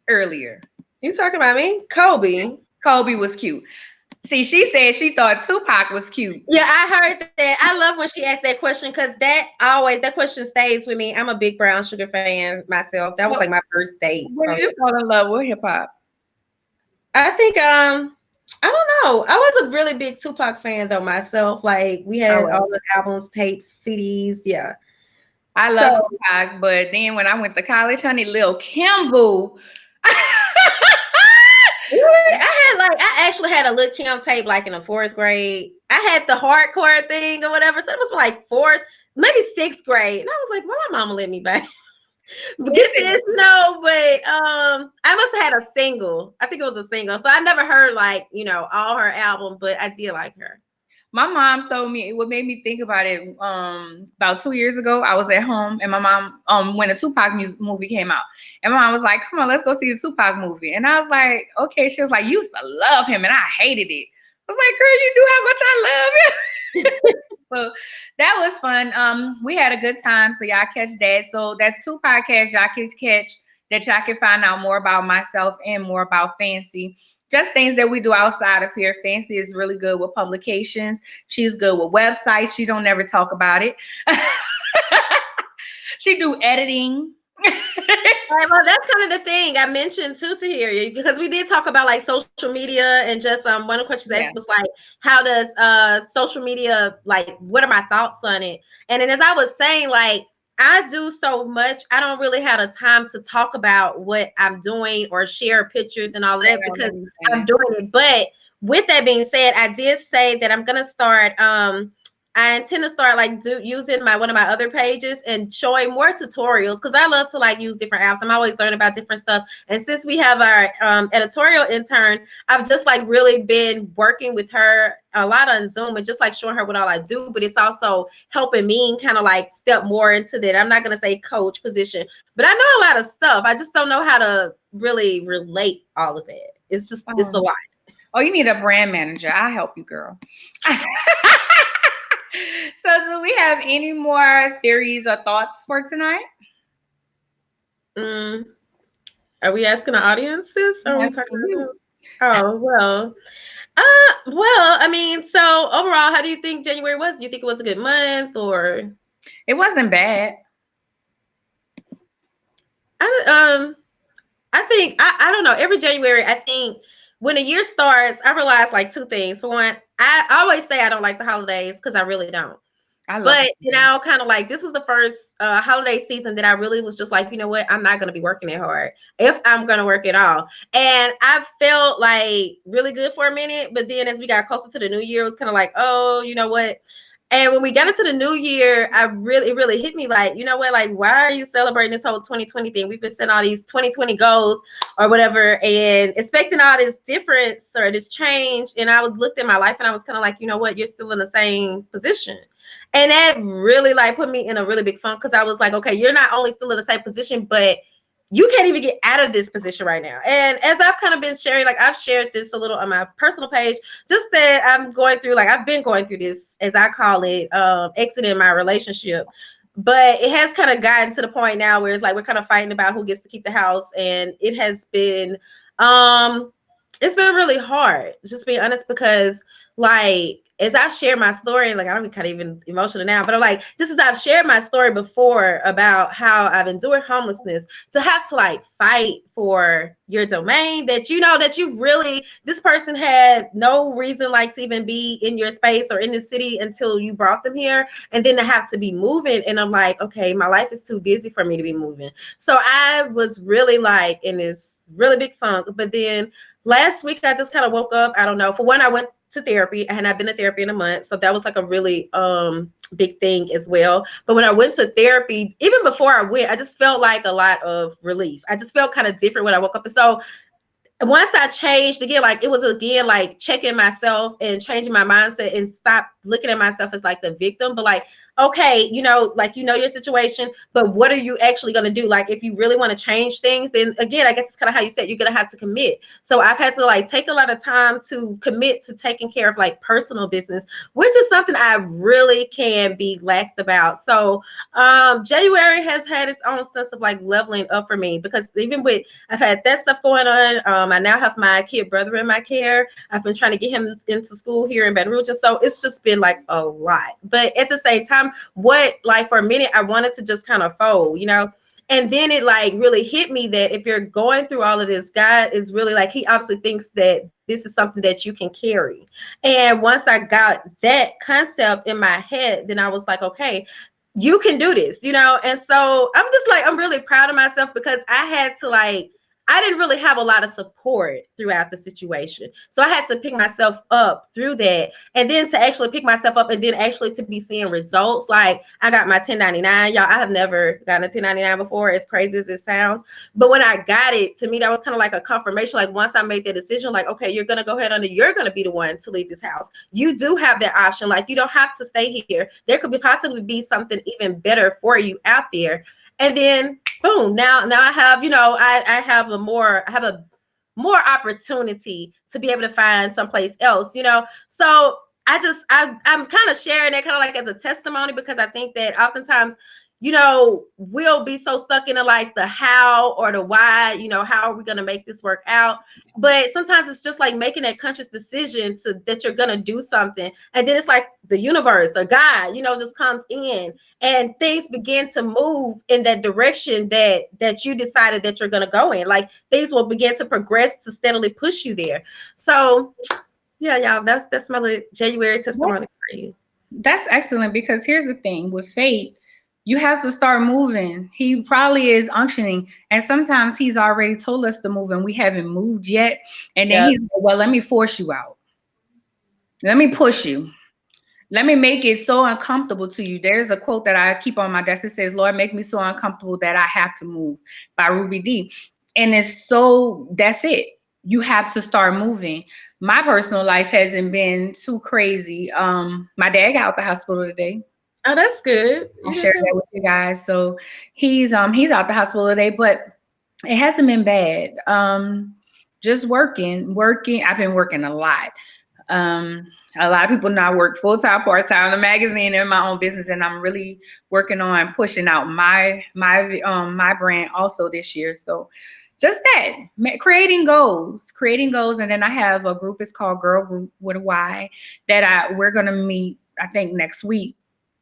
earlier? You talking about me? Kobe. Kobe was cute. See, she said she thought Tupac was cute. Yeah, I heard that. I love when she asked that question because that question stays with me. I'm a big Brown Sugar fan myself. That was like my first date. When did you fall in love with hip hop? I think I don't know. I was a really big Tupac fan though myself. Like we had all the albums, tapes, CDs. Yeah. I love Tupac, but then when I went to college, honey, Lil Kimble. I actually had a Lil Kim tape like in the 4th grade. I had the hardcore thing or whatever. So it was like 4th, maybe 6th grade. And I was like, why my mama let me back? Get this? No, but I must have had a single. I think it was a single. So I never heard like, all her album, but I did like her. My mom told me what made me think about it. About 2 years ago, I was at home, and my mom, when the Tupac movie came out, and my mom was like, "Come on, let's go see the Tupac movie." And I was like, "Okay." She was like, "You used to love him, and I hated it." I was like, "Girl, you knew how much I love him." So that was fun. We had a good time. So y'all catch that. So that's 2 podcasts y'all can catch that y'all can find out more about myself and more about Fancy. Just things that we do outside of here. Fancy is really good with publications. She's good with websites. She don't never talk about it. She do editing. Right, well, that's kind of the thing I mentioned too to hear you, because we did talk about like social media, and just one of the questions asked was like, how does social media, like, what are my thoughts on it? And then as I was saying, like, I do so much, I don't really have the time to talk about what I'm doing or share pictures and all that because I'm doing it. But with that being said, I did say that I'm gonna start I intend to start like using one of my other pages and showing more tutorials because I love to like use different apps. I'm always learning about different stuff. And since we have our editorial intern, I've just like really been working with her a lot on Zoom and just like showing her what all I do. But it's also helping me kind of like step more into that. I'm not going to say coach position, but I know a lot of stuff. I just don't know how to really relate all of that. It's just, it's a lot. Oh, you need a brand manager. I'll help you, girl. So do we have any more theories or thoughts for tonight? Are we asking the audiences? Or are we talking about this? Oh, well, I mean, so overall, how do you think January was? Do you think it was a good month or? It wasn't bad. I think I don't know. Every January, I think when a year starts, I realize like two things. For one, I always say I don't like the holidays because I really don't. But now, kind of like this was the first holiday season that I really was just like, you know what, I'm not going to be working that hard if I'm going to work at all. And I felt like really good for a minute. But then as we got closer to the new year, it was kind of like, oh, you know what? And when we got into the new year, it really hit me like, you know what, like, why are you celebrating this whole 2020 thing? We've been setting all these 2020 goals or whatever and expecting all this difference or this change. And I looked at my life and I was kind of like, you know what, you're still in the same position. And that really like put me in a really big funk because I was like, okay, you're not only still in the same position, but you can't even get out of this position right now. And as I've kind of been sharing, like I've shared this a little on my personal page, just that I'm going through, like I've been going through this, as I call it, exiting my relationship. But it has kind of gotten to the point now where it's like we're kind of fighting about who gets to keep the house. And it has been, it's been really hard, just being honest, because like, as I've shared my story, like I don't kind of even emotional now, but I'm like, just as I've shared my story before about how I've endured homelessness, to have to like fight for your domain that you know that you've really, this person had no reason like to even be in your space or in the city until you brought them here, and then to have to be moving. And I'm like, okay, my life is too busy for me to be moving. So I was really like in this really big funk. But then last week I just kind of woke up. I don't know. For one, I went to therapy. I had not been to therapy in a month. So that was like a really big thing as well. But when I went to therapy, even before I went, I just felt like a lot of relief. I just felt kind of different when I woke up. And so once I changed again, like it was again like checking myself and changing my mindset and stop looking at myself as like the victim, but like, okay, you know, like, you know, your situation, but what are you actually going to do? Like, if you really want to change things, then again, I guess it's kind of how you said, you're going to have to commit. So I've had to like take a lot of time to commit to taking care of like personal business, which is something I really can be lax about. So January has had its own sense of like leveling up for me, because even with, I've had that stuff going on. I now have my kid brother in my care. I've been trying to get him into school here in Baton Rouge. So it's just been like a lot. But at the same time, what like for a minute, I wanted to just kind of fold, you know? And then it like really hit me that if you're going through all of this, God is really like, he obviously thinks that this is something that you can carry. And once I got that concept in my head, then I was like, okay, you can do this, you know? And so I'm just like, I'm really proud of myself because I had to like, I didn't really have a lot of support throughout the situation. So I had to pick myself up through that. And then to actually pick myself up and then actually to be seeing results. Like I got my 1099, y'all. I have never gotten a 1099 before, as crazy as it sounds. But when I got it, to me, that was kind of like a confirmation. Like once I made the decision, like, okay, you're going to go ahead and you're going to be the one to leave this house. You do have that option. Like you don't have to stay here. There could be possibly be something even better for you out there. And then boom, now I have, you know, I have a more opportunity to be able to find someplace else, you know. So I'm kind of sharing that kind of like as a testimony, because I think that oftentimes, you know, we'll be so stuck into like the how or the why, you know, how are we going to make this work out? But sometimes it's just like making that conscious decision that you're going to do something. And then it's like the universe or God, you know, just comes in and things begin to move in that direction that you decided that you're going to go in. Like things will begin to progress to steadily push you there. So yeah, y'all, that's my January testimony for you. That's excellent, because here's the thing with fate, you have to start moving. He probably is unctioning, and sometimes he's already told us to move and we haven't moved yet. And then he's like, well, let me force you out. Let me push you. Let me make it so uncomfortable to you. There's a quote that I keep on my desk. It says, Lord, make me so uncomfortable that I have to move, by Ruby D. And it's so, that's it. You have to start moving. My personal life hasn't been too crazy. My dad got out the hospital today. Oh, that's good. I You did shared too. that with you guys. So he's out the hospital today, but it hasn't been bad. Just working. I've been working a lot. Um, a lot of people now work full time, part time, the magazine, and my own business, and I'm really working on pushing out my brand also this year. So just that, creating goals, and then I have a group. It's called Girl Group with a Y that we're gonna meet. I think next week.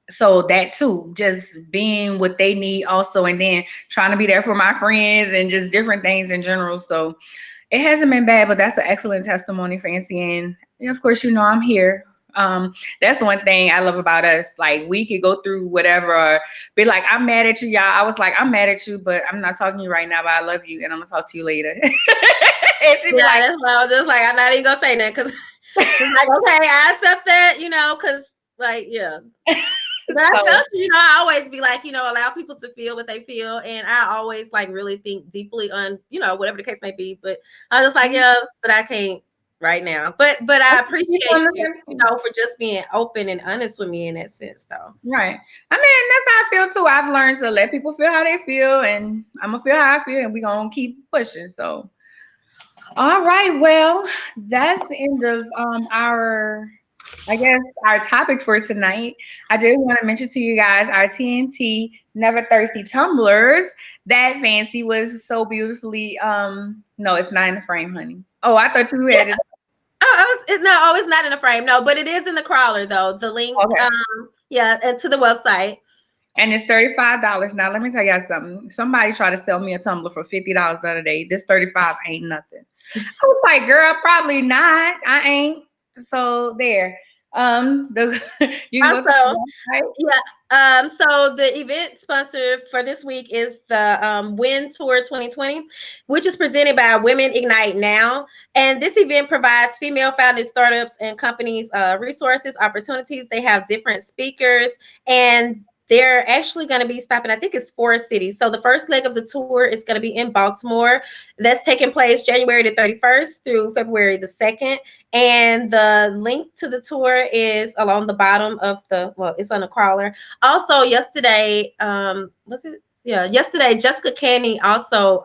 So that too, just being what they need also, and then trying to be there for my friends and just different things in general. So it hasn't been bad, but that's an excellent testimony, Fancy. And of course, I'm here. That's one thing I love about us. Like, we could go through whatever, or be like, I'm mad at you, y'all. I was like, I'm mad at you, but I'm not talking to you right now, but I love you and I'm gonna talk to you later. And she'd be Yeah, like, that's why I was just like, I'm not even gonna say that because it's like, okay, I accept that, because like, yeah. But I so, felt, I always be like, allow people to feel what they feel. And I always like really think deeply on, whatever the case may be. But I was just like, yeah, but I can't right now. But I appreciate you, for just being open and honest with me in that sense, though. right. I mean, that's how I feel too. I've learned to let people feel how they feel, and I'm gonna feel how I feel, and we're gonna keep pushing. So, all right. Well, that's the end of I guess, our topic for tonight. I did want to mention to you guys our TNT Never Thirsty tumblers that Fancy was so beautifully. No, it's not in the frame, honey. Oh, I thought you had it. No, it's not in the frame. No, but it is in the crawler though. The link, Okay. yeah, and to the website. And it's $35. Now, let me tell y'all something. Somebody tried to sell me a tumbler for $50 the other day. This 35 ain't nothing. I was like, girl, probably not. I ain't. So there. You can go to Also, the website. yeah. So the event sponsor for this week is the Win Tour 2020, which is presented by Women Ignite Now. And this event provides female-founded startups and companies resources, opportunities. They have different speakers, and they're actually going to be stopping, I think it's 4 cities. So the first leg of the tour is going to be in Baltimore. That's taking place January the 31st through February the 2nd. And the link to the tour is along the bottom of it's on the crawler. Also, yesterday, yesterday, Jessica Canny also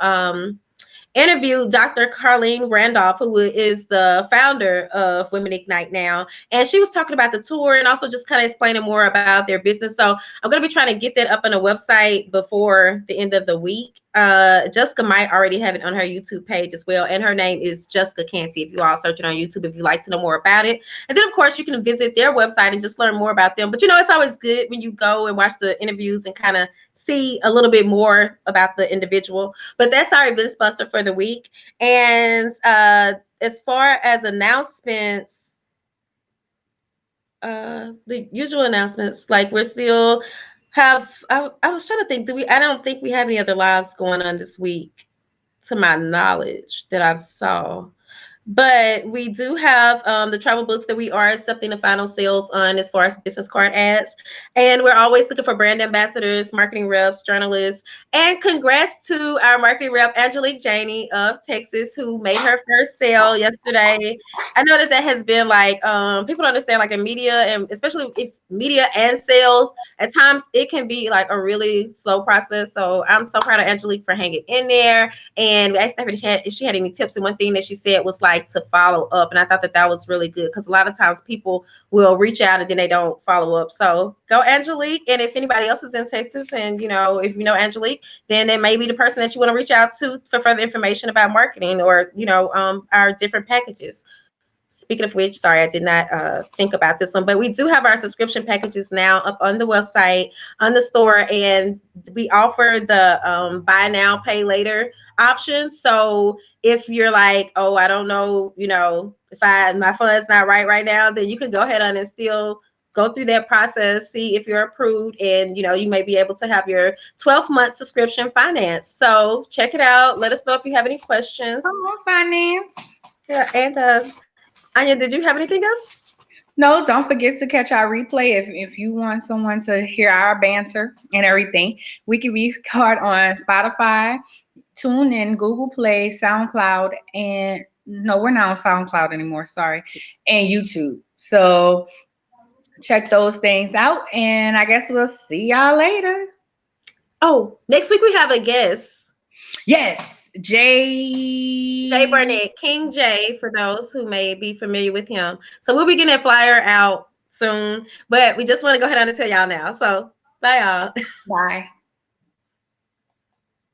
interviewed Dr. Carlene Randolph, who is the founder of Women Ignite Now. And she was talking about the tour and also just kind of explaining more about their business. So I'm going to be trying to get that up on the website before the end of the week. Jessica might already have it on her YouTube page as well. And her name is Jessica Canty. If you all search it on YouTube, if you'd like to know more about it. And then, of course, you can visit their website and just learn more about them. But, it's always good when you go and watch the interviews and kind of see a little bit more about the individual. But that's our event sponsor for the week. And as far as announcements, the usual announcements, like we're still I was trying to think, I don't think we have any other lives going on this week to my knowledge that I saw. But we do have the travel books that we are accepting the final sales on as far as business card ads. And we're always looking for brand ambassadors, marketing reps, journalists. And congrats to our marketing rep, Angelique Janey of Texas, who made her first sale yesterday. I know that has been like, people don't understand, like in media, and especially if media and sales, at times it can be like a really slow process. So I'm so proud of Angelique for hanging in there. And we asked her if she had any tips. And one thing that she said was like to follow up. And I thought that was really good because a lot of times people will reach out and then they don't follow up. So go Angelique. And if anybody else is in Texas and, if you know Angelique, then that may be the person that you want to reach out to for further information about marketing or, our different packages. Speaking of which, sorry, I did not think about this one, but we do have our subscription packages now up on the website, on the store, and we offer the buy now, pay later option. So if you're like, oh, I don't know, if my fund's not right now, then you can go ahead on and still go through that process, see if you're approved, and you may be able to have your 12-month subscription financed. So check it out. Let us know if you have any questions. Come on, finance. Yeah, and Anya, did you have anything else? No, don't forget to catch our replay if you want someone to hear our banter and everything. We can be caught on Spotify, TuneIn, Google Play, SoundCloud, and no, we're not on SoundCloud anymore. Sorry, and YouTube. So check those things out, and I guess we'll see y'all later. Oh, next week we have a guest. Yes, Jay Burnett, King Jay, for those who may be familiar with him. So we'll be getting that flyer out soon, but we just want to go ahead and tell y'all now. So bye, y'all. Bye.